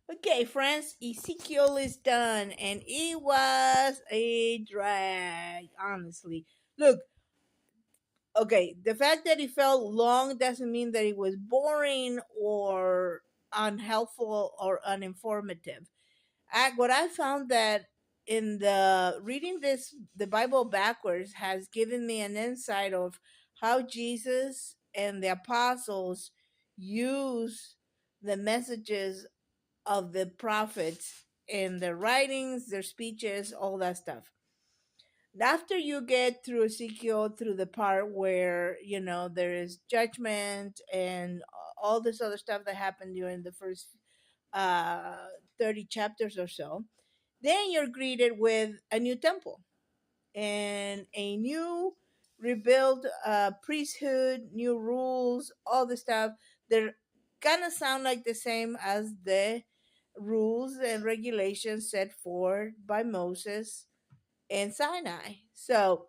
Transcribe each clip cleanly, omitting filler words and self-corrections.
Okay, friends, Ezekiel is done, and it was a drag, honestly. Look, okay, the fact that it felt long doesn't mean that it was boring or unhelpful or uninformative. What I found that in the reading the Bible backwards has given me an insight of how Jesus and the apostles use the messages of the prophets in their writings, their speeches, all that stuff. After you get through Ezekiel, through the part where, there is judgment and all this other stuff that happened during the first 30 chapters or so, then you're greeted with a new temple and a new rebuilt priesthood, new rules, all the stuff. They're gonna sound like the same as the rules and regulations set forth by Moses and Sinai. So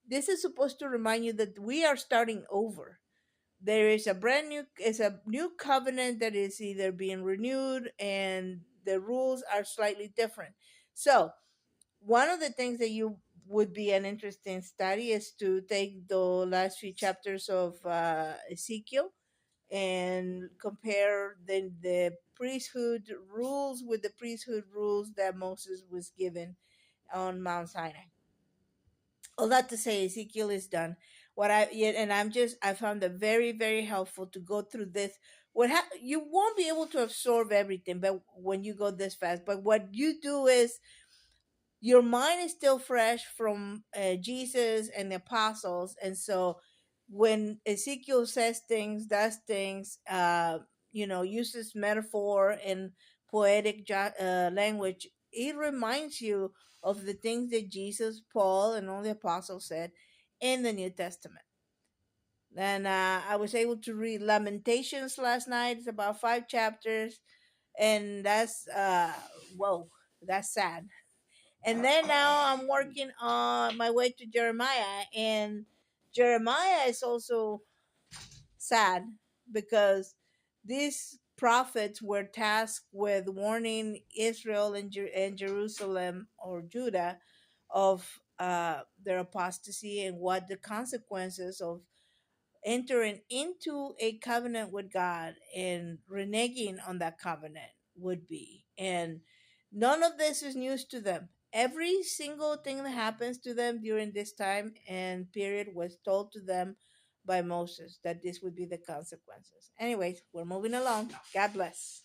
this is supposed to remind you that we are starting over. There is a new covenant that is either being renewed and the rules are slightly different. So one of the things that you would be an interesting study is to take the last few chapters of Ezekiel and compare the priesthood rules with the priesthood rules that Moses was given on Mount Sinai. All that to say, Ezekiel is done. And I found it very very helpful to go through this. You won't be able to absorb everything, but when you go this fast, but what you do is your mind is still fresh from Jesus and the apostles, and so when Ezekiel says things, does things, uses metaphor and poetic language, it reminds you of the things that Jesus, Paul, and all the apostles said in the New Testament. And I was able to read Lamentations last night. It's about 5 chapters, and that's whoa, that's sad. And then now I'm working on my way to Jeremiah, and Jeremiah is also sad because these prophets were tasked with warning Israel and Jerusalem or Judah of their apostasy and what the consequences of entering into a covenant with God and reneging on that covenant would be. And none of this is news to them. Every single thing that happens to them during this time and period was told to them by Moses that this would be the consequences. Anyways, we're moving along. God bless.